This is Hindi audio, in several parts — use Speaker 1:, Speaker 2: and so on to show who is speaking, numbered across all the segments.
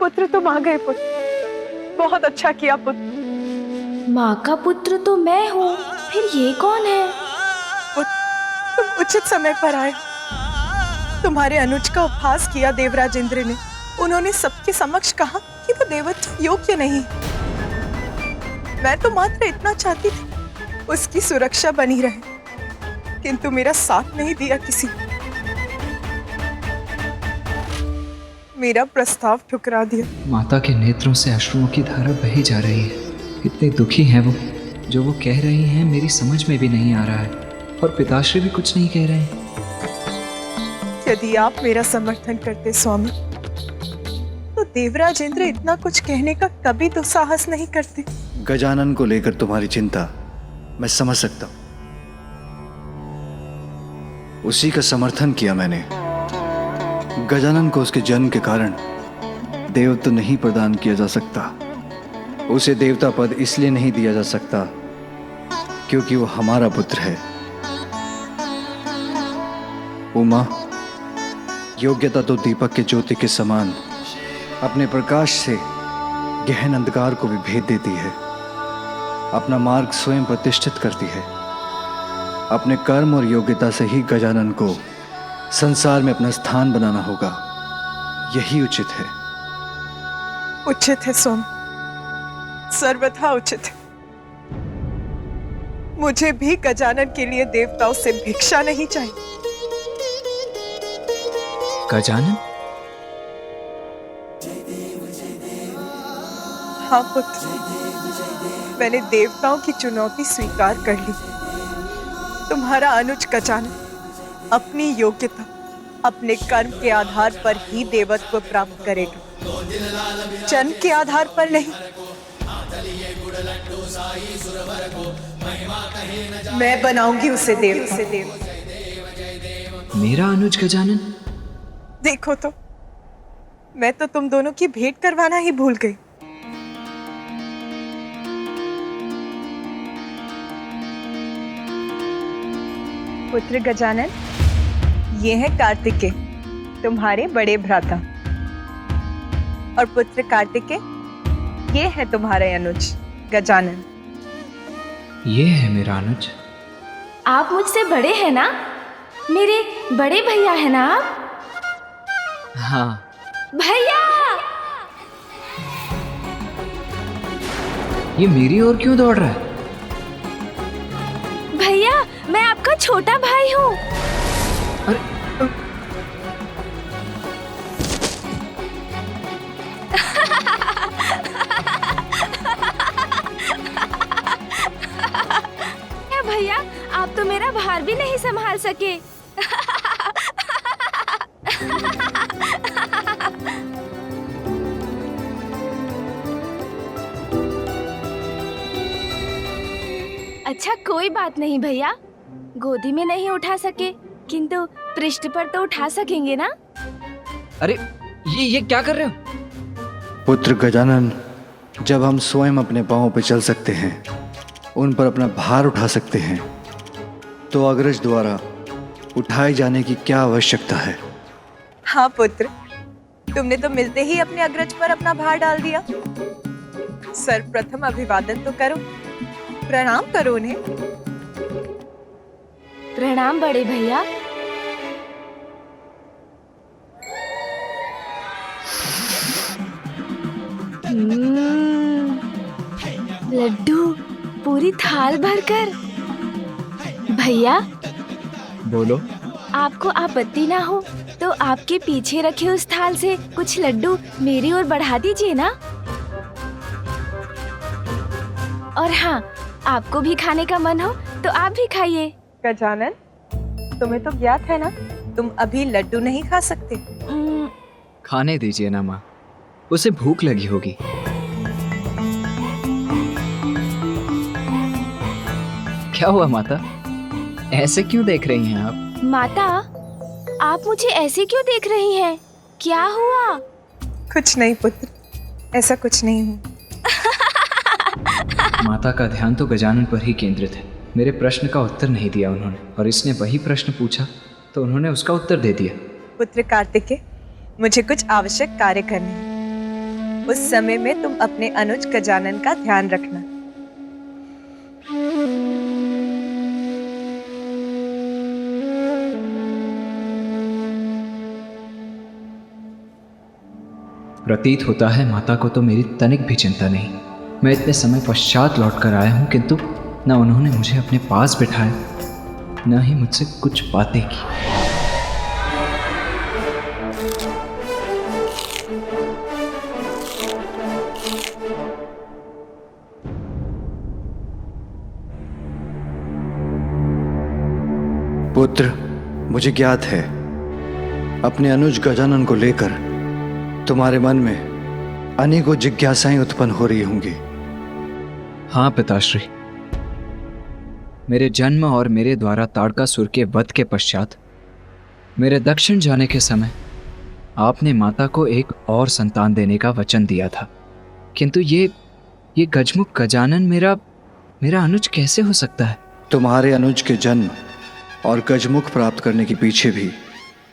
Speaker 1: पुत्र तुम आ गए पुत्र, बहुत अच्छा किया पुत्र।
Speaker 2: माँ का पुत्र तो मैं हूँ, फिर ये कौन है?
Speaker 1: पुत्र तुम उचित समय पर आए। तुम्हारे अनुज का उपहास किया देवराज इंद्र ने। उन्होंने सबके समक्ष कहा कि वो देवत्व योग्य नहीं। मैं तो मात्र इतना चाहती थी उसकी सुरक्षा बनी रहे, किंतु मेरा साथ नहीं दिया किसी। मेरा प्रस्ताव ठुकरा दिया।
Speaker 3: माता के नेत्रों से अश्रुओं की धारा बही जा रही है। कितने दुखी हैं वो। जो वो कह रही हैं मेरी समझ में भी नहीं आ रहा है, और पिताश्री भी कुछ नहीं कह रहे हैं।
Speaker 1: यदि आप मेरा समर्थन करते स्वामी, तो देवराज इंद्र इतना कुछ कहने का कभी तो साहस नहीं करते।
Speaker 4: गजानन को लेकर तुम्हारी चिंता मैं समझ सकता हूं। उसी का समर्थन किया मैंने। गजानन को उसके जन्म के कारण देवत्व नहीं प्रदान किया जा सकता। उसे देवता पद इसलिए नहीं दिया जा सकता क्योंकि वो हमारा पुत्र है। उमा, योग्यता तो दीपक के ज्योति के समान अपने प्रकाश से गहन अंधकार को भी भेद देती है। अपना मार्ग स्वयं प्रतिष्ठित करती है। अपने कर्म और योग्यता से ही गजानन को संसार में अपना स्थान बनाना होगा। यही उचित है।
Speaker 1: उचित है स्वामी, सर्वथा उचित है। मुझे भी गजानन के लिए देवताओं से भिक्षा नहीं चाहिए।
Speaker 3: गजानन?
Speaker 1: हाँ पुत्र, मैंने देवताओं की चुनौती स्वीकार कर ली। तुम्हारा अनुज गजानन अपनी योग्यता, अपने कर्म के आधार पर ही देवत्व प्राप्त करेगा, जन्म के आधार पर नहीं। मैं बनाऊंगी उसे देव।
Speaker 3: मेरा अनुज गजानन?
Speaker 1: देखो तो, मैं तो तुम दोनों की भेंट करवाना ही भूल गई। पुत्र गजानन, ये है कार्तिकेय, तुम्हारे बड़े भ्राता। और पुत्र कार्तिकेय, ये है तुम्हारे अनुज गजानन।
Speaker 3: ये है मेरा अनुज।
Speaker 2: आप मुझसे बड़े हैं ना? मेरे बड़े भैया है ना आप?
Speaker 3: हाँ।
Speaker 2: भैया!
Speaker 3: ये मेरी ओर क्यों दौड़ रहा है?
Speaker 2: भैया, मैं आपका छोटा भाई हूँ।
Speaker 3: अरे
Speaker 2: भैया, आप तो मेरा भार भी नहीं संभाल सके। अच्छा, कोई बात नहीं भैया, गोदी में नहीं उठा सके, किंतु पृष्ठ पर तो उठा सकेंगे ना?
Speaker 3: अरे ये क्या कर रहे हो?
Speaker 4: पुत्र गजानन, जब हम स्वयं अपने पांवों पर चल सकते हैं, उन पर अपना भार उठा सकते हैं, तो अग्रज द्वारा उठाए जाने की क्या आवश्यकता है?
Speaker 1: हाँ पुत्र, तुमने तो मिलते ही अपने अग्रज पर अपना भार डाल दिया। सर्वप्रथम अभिवादन तो करो, प्रणाम करो उन्हें।
Speaker 2: प्रणाम बड़े भैया। लड्डू पूरी थाल भरकर। भैया,
Speaker 3: बोलो।
Speaker 2: आपको आपत्ति ना हो तो आपके पीछे रखे उस थाल से कुछ लड्डू मेरी ओर बढ़ा दीजिए ना। और हाँ, आपको भी खाने का मन हो तो आप भी खाइए।
Speaker 1: गजानन, तुम्हें तो ज्ञात है ना, तुम अभी लड्डू नहीं खा सकते।
Speaker 3: खाने दीजिए ना माँ, उसे भूख लगी होगी। क्या हुआ माता, ऐसे क्यों देख रही हैं आप?
Speaker 2: माता, आप मुझे ऐसे क्यों देख रही हैं? क्या हुआ?
Speaker 1: कुछ नहीं पुत्र, ऐसा कुछ नहीं हुआ।
Speaker 3: माता का ध्यान तो गजानन पर ही केंद्रित है। मेरे प्रश्न का उत्तर नहीं दिया उन्होंने, और इसने वही प्रश्न पूछा तो उन्होंने उसका उत्तर दे दिया।
Speaker 1: पुत्र कार्तिकेय, मुझे कुछ आवश्यक कार्य करने हैं। उस समय में तुम अपने अनुज गजानन का ध्यान रखना।
Speaker 3: प्रतीत होता है माता को तो मेरी तनिक भी चिंता नहीं। मैं इतने समय पश्चात लौट कर आया हूं, किंतु न उन्होंने मुझे अपने पास बिठाया न ही मुझसे कुछ बातें की।
Speaker 4: पुत्र, मुझे ज्ञात है अपने अनुज गजानन को लेकर तुम्हारे मन में अनेकों जिज्ञासाएं उत्पन्न हो रही होंगी।
Speaker 3: हाँ पिताश्री, मेरे जन्म और मेरे द्वारा ताड़कासुर के वध के पश्चात मेरे दक्षिण जाने के समय आपने माता को एक और संतान देने का वचन दिया था, किंतु ये गजमुख गजानन मेरा अनुज कैसे हो सकता है?
Speaker 4: तुम्हारे अनुज के जन्म और गजमुख प्राप्त करने के पीछे भी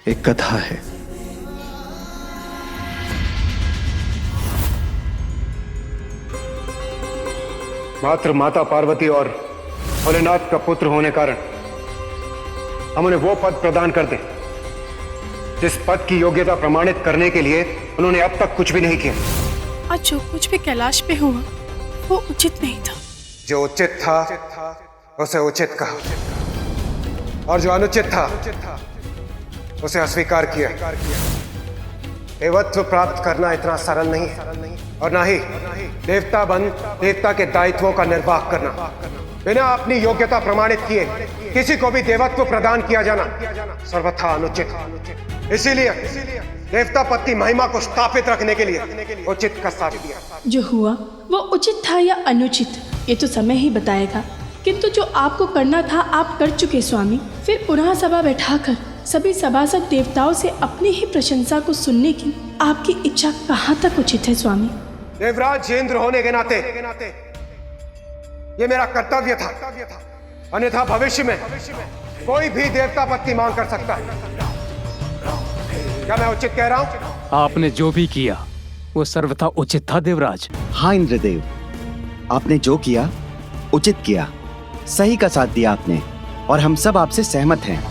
Speaker 4: एक कथा है।
Speaker 5: मात्र माता पार्वती और भोलेनाथ का पुत्र होने कारण हम उन्हें वो पद प्रदान कर दें जिस पद की योग्यता प्रमाणित करने के लिए उन्होंने अब तक कुछ भी नहीं किया।
Speaker 6: और जो कुछ भी कैलाश पे हुआ वो उचित नहीं था।
Speaker 5: जो उचित था उसे उचित कहा, और जो अनुचित था उसे अस्वीकार किया। देवत्व प्राप्त करना इतना सरल नहीं है, और ना ही देवता बन देवता के दायित्वों का निर्वाह करना बिना अपनी योग्यता प्रमाणित किए किसी को भी देवत्व प्रदान किया जाना सर्वथा अनुचित। इसीलिए देवता पद की महिमा को स्थापित रखने के लिए उचित का साथ दिया।
Speaker 6: जो हुआ वो उचित था या अनुचित ये तो समय ही बताएगा, किंतु जो आपको करना था आप कर चुके स्वामी। फिर पुनः सभा बैठाकर सभी सभासद देवताओं से अपनी ही प्रशंसा को सुनने की आपकी इच्छा कहाँ तक उचित है स्वामी?
Speaker 5: देवराज इंद्र होने के नाते ये मेरा कर्तव्य था, अन्यथा भविष्य में कोई भी देवता पद की मांग कर सकता है। क्या मैं उचित कह रहा हूँ?
Speaker 7: आपने जो भी किया वो सर्वथा उचित था देवराज।
Speaker 8: हाँ इंद्रदेव, आपने जो किया उचित किया, सही का साथ दिया आपने, और हम सब आपसे सहमत हैं।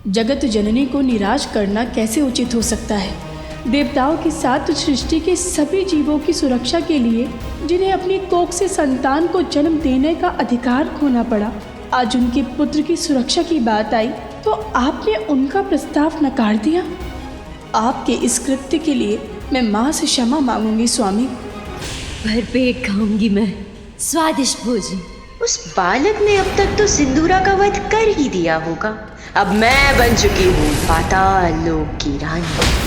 Speaker 6: जगत जननी को निराश करना कैसे उचित हो सकता है? देवताओं के साथ सृष्टि के सभी जीवों की सुरक्षा के लिए जिन्हें अपनी कोख से संतान को जन्म देने का अधिकार खोना पड़ा, आज उनके पुत्र की सुरक्षा की बात आई तो आपने उनका प्रस्ताव नकार दिया। आपके इस कृत्य के लिए मैं माँ से क्षमा मांगूंगी स्वामी।
Speaker 9: भरपेट खाऊंगी मैं स्वादिष्ट भोजन।
Speaker 10: उस बालक ने अब तक तो सिंदूरा का वध कर ही दिया होगा। अब मैं बन चुकी हूँ पाताल लोक की रानी।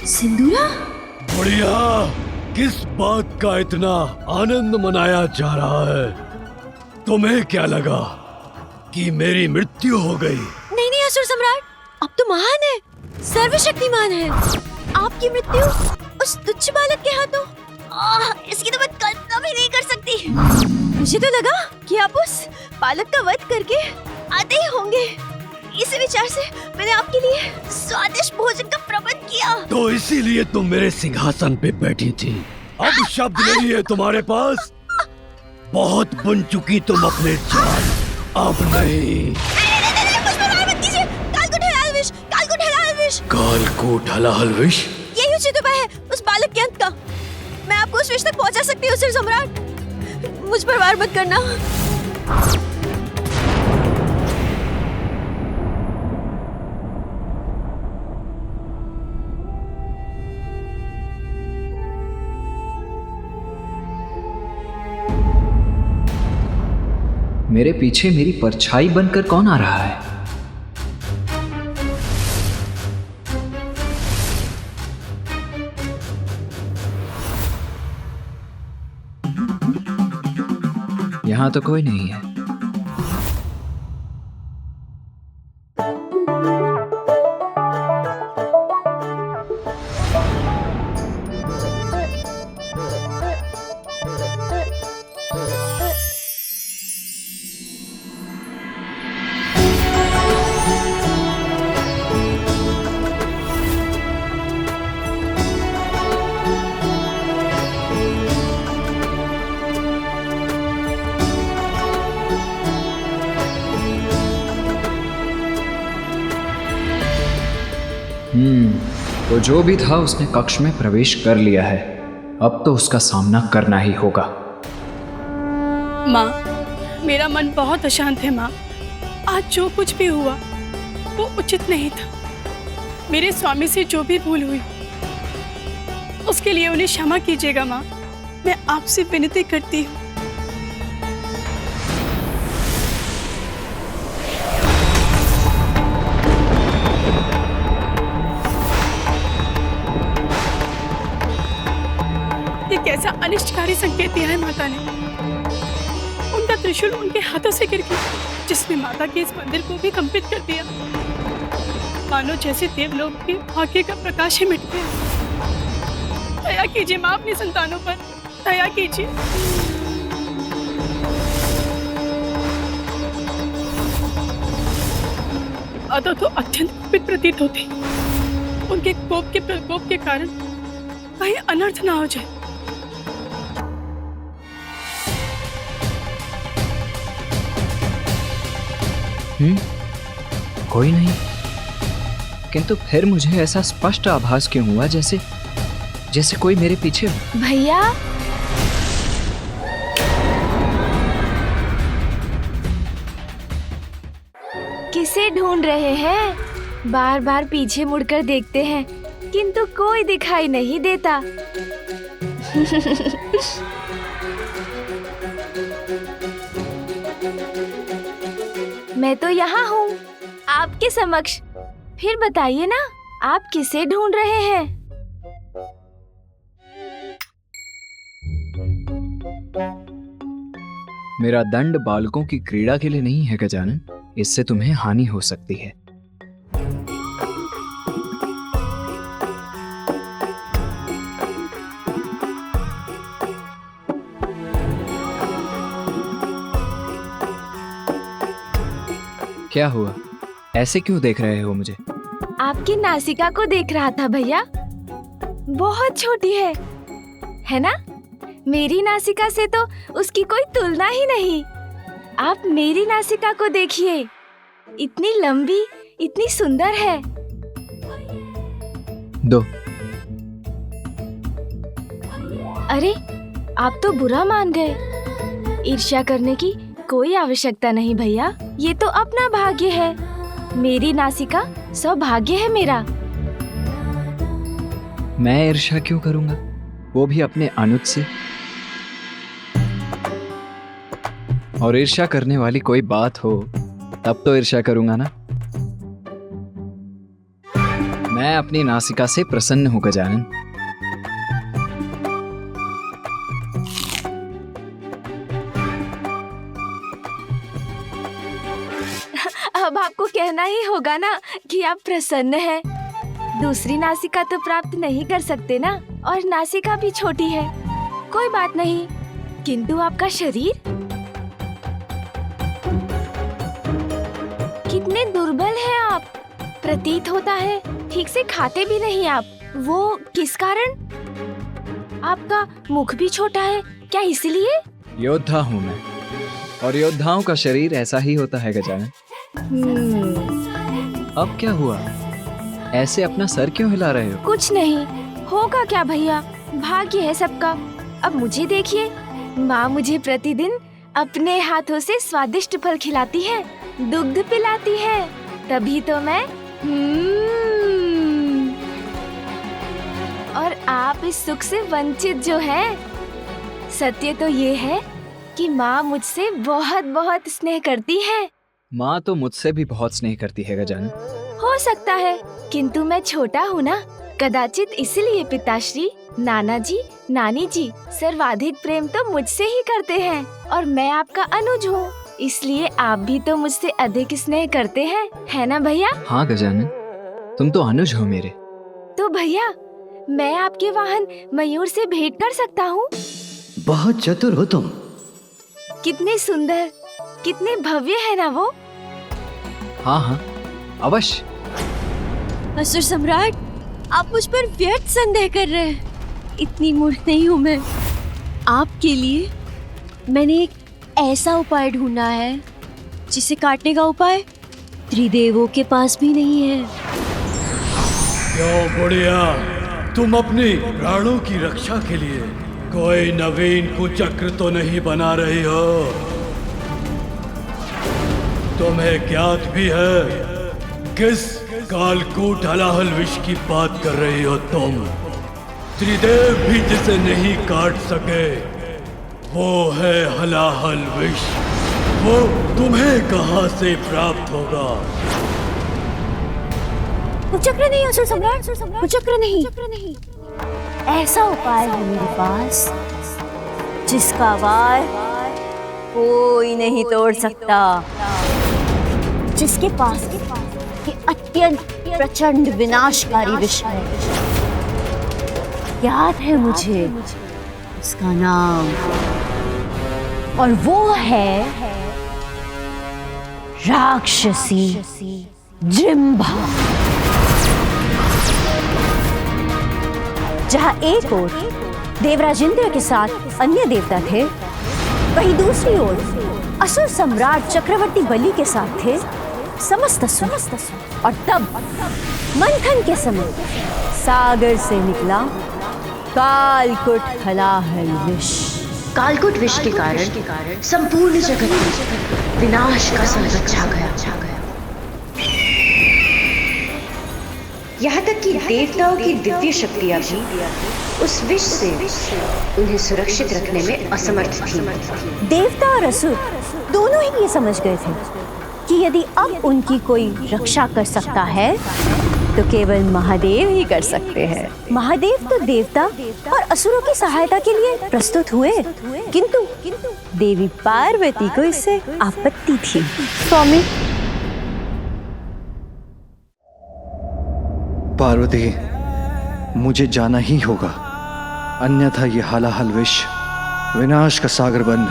Speaker 9: सिंदूरा,
Speaker 11: बढ़िया। किस बात का इतना आनंद मनाया जा रहा है? तुम्हें क्या लगा कि मेरी मृत्यु हो गई?
Speaker 9: नहीं नहीं असुर सम्राट, अब तो महान है, सर्वशक्तिमान है। आपकी मृत्यु उस तुच्छ बालक के हाथों, इसकी तो मैं कल्पना भी नहीं कर सकती। मुझे तो लगा कि आप उस बालक का वध करके आते ही होंगे। इसी विचार से मैंने आपके लिए स्वादिष्ट भोजन का प्रबंध किया।
Speaker 11: तो इसीलिए तुम मेरे सिंहासन पे बैठी थी। अब शब्द नहीं है तुम्हारे पास? बहुत बुन चुकी तुम अपने जाल, अब नहीं। कालकूट हलाहल विष,
Speaker 9: यही उचित उपाय है उस बालक के अंत का। मैं आपको उस विष तक पहुंचा सकती हूँ असुर सम्राट, मुझ पर वार मत करना।
Speaker 3: मेरे पीछे मेरी परछाई बनकर कौन आ रहा है? यहां तो कोई नहीं है। तो जो भी था उसने कक्ष में प्रवेश कर लिया है। अब तो उसका सामना करना ही होगा।
Speaker 6: माँ, मेरा मन बहुत अशांत है माँ। आज जो कुछ भी हुआ वो उचित नहीं था। मेरे स्वामी से जो भी भूल हुई उसके लिए उन्हें क्षमा कीजिएगा माँ। मैं आपसे विनती करती हूँ। ये कैसा अनिष्टकारी संकेत दिया है माता ने। उनका त्रिशूल उनके हाथों से गिर गया, जिसने माता के इस मंदिर को भी कंपित कर दिया। मानो जैसे देवलोक के भाग्य का प्रकाश ही मिट गया। दया कीजिए माँ अपनी संतानों पर, दया कीजिए। अतः तो अत्यंत कुपित प्रतीत होती। उनके कोप के प्रकोप के कारण कहीं अनर्थ ना हो जाए।
Speaker 3: कोई नहीं, किंतु फिर मुझे ऐसा स्पष्ट आभास क्यों हुआ जैसे कोई मेरे पीछे हो।
Speaker 2: भैया, किसे ढूंढ रहे हैं? बार बार पीछे मुड़कर देखते हैं किंतु कोई दिखाई नहीं देता। मैं तो यहाँ हूँ आपके समक्ष। फिर बताइए ना, आप किसे ढूंढ रहे हैं?
Speaker 3: मेरा दंड बालकों की क्रीड़ा के लिए नहीं है गजानन, इससे तुम्हें हानि हो सकती है। क्या हुआ? ऐसे क्यों देख रहे हो मुझे?
Speaker 2: आपकी नासिका को देख रहा था भैया। बहुत छोटी है ना? मेरी नासिका से तो उसकी कोई तुलना ही नहीं। आप मेरी नासिका को देखिए, इतनी लंबी, इतनी सुंदर है।
Speaker 3: दो।
Speaker 2: अरे, आप तो बुरा मान गए। ईर्ष्या करने की कोई आवश्यकता नहीं भैया, ये तो अपना भाग्य है। मेरी नासिका सौभाग्य है मेरा।
Speaker 3: मैं ईर्ष्या क्यों करूंगा, वो भी अपने अनुज से। और ईर्ष्या करने वाली कोई बात हो तब तो ईर्ष्या करूंगा ना। मैं अपनी नासिका से प्रसन्न हूं गजानन।
Speaker 2: अब आपको कहना ही होगा ना कि आप प्रसन्न हैं। दूसरी नासिका तो प्राप्त नहीं कर सकते ना, और नासिका भी छोटी है। कोई बात नहीं, किंतु आपका शरीर कितने दुर्बल हैं आप। प्रतीत होता है ठीक से खाते भी नहीं आप। वो किस कारण? आपका मुख भी छोटा है, क्या इसलिए?
Speaker 3: योद्धा हूं मैं, और योद्धाओं का शरीर ऐसा ही होता है गजानन। अब क्या हुआ? ऐसे अपना सर क्यों हिला रहे हो?
Speaker 2: कुछ नहीं होगा क्या भैया, भाग्य है सबका। अब मुझे देखिए, माँ मुझे प्रतिदिन अपने हाथों से स्वादिष्ट फल खिलाती है, दुग्ध पिलाती है, तभी तो मैं और आप इस सुख से वंचित जो है। सत्य तो ये है कि माँ मुझसे बहुत बहुत स्नेह करती है।
Speaker 3: माँ तो मुझसे भी बहुत स्नेह करती है गजानन।
Speaker 2: हो सकता है, किंतु मैं छोटा हूँ ना, कदाचित इसलिए पिताश्री, नाना जी, नानी जी सर्वाधिक प्रेम तो मुझसे ही करते हैं। और मैं आपका अनुज हूँ, इसलिए आप भी तो मुझसे अधिक स्नेह करते हैं, है ना भैया?
Speaker 3: हाँ गजानन, तुम तो अनुज हो मेरे।
Speaker 2: तो भैया, मैं आपके वाहन मयूर से भेंट कर सकता हूँ?
Speaker 4: बहुत चतुर हो तुम।
Speaker 2: कितने सुंदर, कितने भव्य है ना वो।
Speaker 3: हाँ, अवश्य।
Speaker 9: असुर सम्राट, आप मुझ पर व्यर्थ संदेह कर रहे हैं। इतनी मूर्ख नहीं हूँ मैं। आपके लिए मैंने एक ऐसा उपाय ढूंढा है जिसे काटने का उपाय त्रिदेवों के पास भी नहीं है।
Speaker 11: क्यों बुढ़िया, तुम अपनी प्राणों की रक्षा के लिए कोई नवीन कुचक्र तो नहीं बना रही हो? तुम्हें ज्ञात भी है किस कालकूट हलाहल विष की बात कर रही हो तुम? त्रिदेव भी जिसे नहीं काट सके वो है हलाहल विष। वो तुम्हें कहां से प्राप्त होगा?
Speaker 9: कुचक्र नहीं असुर सम्राट, कुचक्र नहीं। ऐसा उपाय है मेरे पास जिसका वार कोई नहीं तोड़ सकता, जिसके पास ये अत्यंत प्रचंड विनाशकारी विष है। याद है मुझे उसका नाम, और वो है राक्षसी जिम्भा। जहाँ एक ओर देवराज इंद्र के साथ अन्य देवता थे, वहीं दूसरी ओर असुर सम्राट चक्रवर्ती बलि के साथ थे समस्त असुर। और तब मंथन के समय सागर से निकला कालकूट हलाहल विष।
Speaker 10: कालकूट विष के कारण संपूर्ण जगत में विनाश का संकट छा गया। यहाँ तक कि देवताओं की दिव्य शक्तियां भी उस विष से उन्हें सुरक्षित रखने में असमर्थ थी।
Speaker 9: देवता और असुर दोनों ही ये समझ गए थे कि यदि अब उनकी कोई रक्षा कर सकता है तो केवल महादेव ही कर सकते हैं। महादेव तो देवता और असुरों की सहायता के लिए प्रस्तुत हुए, किंतु देवी पार्वती को इससे आपत्ति थी।
Speaker 1: स्वामी,
Speaker 4: पार्वती, मुझे जाना ही होगा, अन्यथा ये हलाहल विष विनाश का सागर बन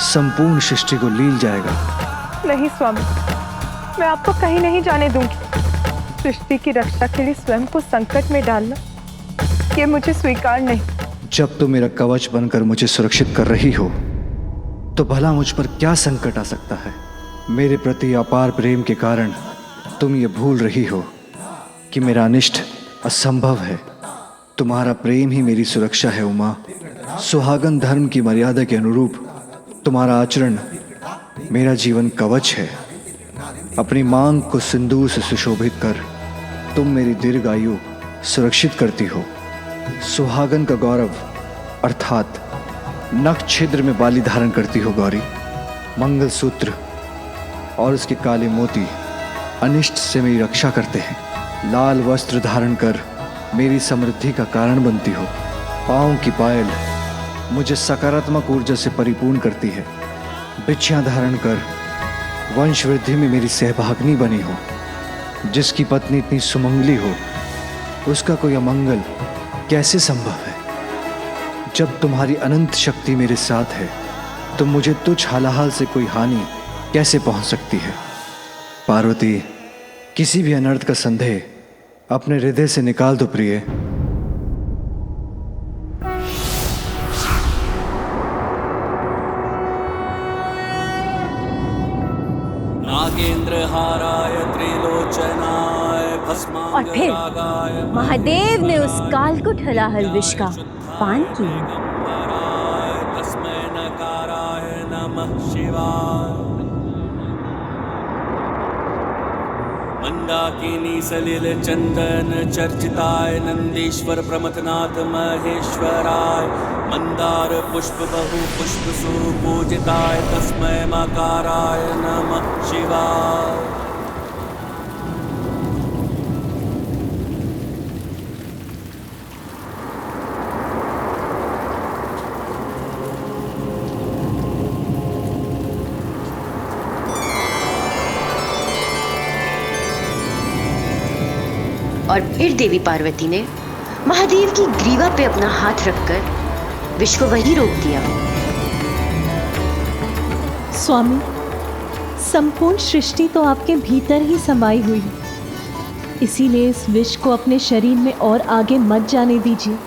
Speaker 4: संपूर्ण सृष्टि को लील जाएगा।
Speaker 1: नहीं स्वामी, मैं आपको कहीं नहीं जाने दूंगी। सृष्टि की रक्षा के लिए स्वयं को संकट में डालना ये मुझे स्वीकार नहीं।
Speaker 4: जब तुम मेरा कवच बनकर मुझे सुरक्षित कर रही हो तो भला मुझ पर क्या संकट आ सकता है? मेरे प्रति अपार प्रेम के कारण तुम ये भूल रही हो कि मेरा अनिष्ट असंभव है। तुम्हारा प्रेम ही मेरी सुरक्षा है उमा। सुहागन धर्म की मर्यादा के अनुरूप तुम्हारा आचरण मेरा जीवन कवच है। अपनी मांग को सिंदूर से सुशोभित कर तुम मेरी दीर्घायु सुरक्षित करती हो। सुहागन का गौरव अर्थात नख छिद्र में बाली धारण करती हो गौरी। मंगलसूत्र और उसके काले मोती अनिष्ट से मेरी रक्षा करते हैं। लाल वस्त्र धारण कर मेरी समृद्धि का कारण बनती हो। पाँव की पायल मुझे सकारात्मक ऊर्जा से परिपूर्ण करती है। बिछियाँ धारण कर वंश वृद्धि में मेरी सहभागिनी बनी हो। जिसकी पत्नी इतनी सुमंगली हो उसका कोई अमंगल कैसे संभव है? जब तुम्हारी अनंत शक्ति मेरे साथ है तो मुझे तुच्छ हालाहाल से कोई हानि कैसे पहुंच सकती है? पार्वती, किसी भी अनर्थ का संदेह अपने हृदय से निकाल दो प्रिय।
Speaker 11: नागेंद्रहाराय त्रिलोचनाय
Speaker 9: और फिर महादेव ने उस कालकूट हलाहल विष का पान किया।
Speaker 11: तस्मै नकाराय नमः शिवाय। मंदाकिनी सलिल चंदन चर्चिताय नंदीश्वर प्रमथनाथ महेश्वराय। मंदार पुष्प बहु पुष्प सुपूजिताय तस्मै मकाराय नमः शिवाय।
Speaker 10: और फिर देवी पार्वती ने महादेव की ग्रीवा पे अपना हाथ रखकर विष को वहीं रोक दिया।
Speaker 6: स्वामी, संपूर्ण सृष्टि तो आपके भीतर ही समाई हुई है, इसीलिए इस विष को अपने शरीर में और आगे मत जाने दीजिए,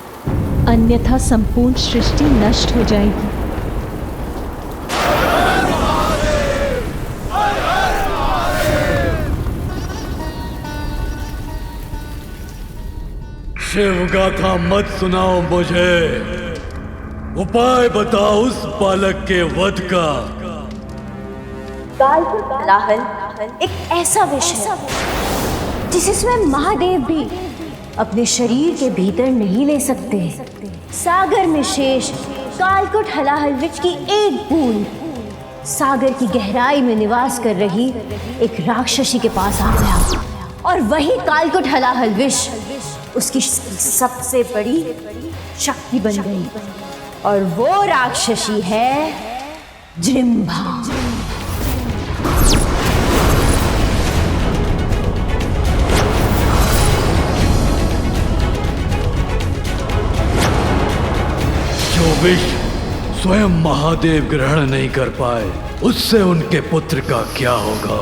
Speaker 6: अन्यथा संपूर्ण सृष्टि नष्ट हो जाएगी।
Speaker 11: शिव गाथा मत सुनाओ मुझे, उपाय बताओ उस बालक के वध का।
Speaker 9: कालकूट हलाहल एक ऐसा विष है जिसे स्वयं महादेव भी अपने शरीर के भीतर नहीं ले सकते। सागर में शेष कालकूट हलाहल विष की एक बूंद सागर की गहराई में निवास कर रही एक राक्षसी के पास आ गया और वही कालकूट हलाहल विष उसकी सबसे बड़ी शक्ति बन गई और वो राक्षसी है जृंभा।
Speaker 11: जो विष स्वयं महादेव ग्रहण नहीं कर पाए, उससे उनके पुत्र का क्या होगा?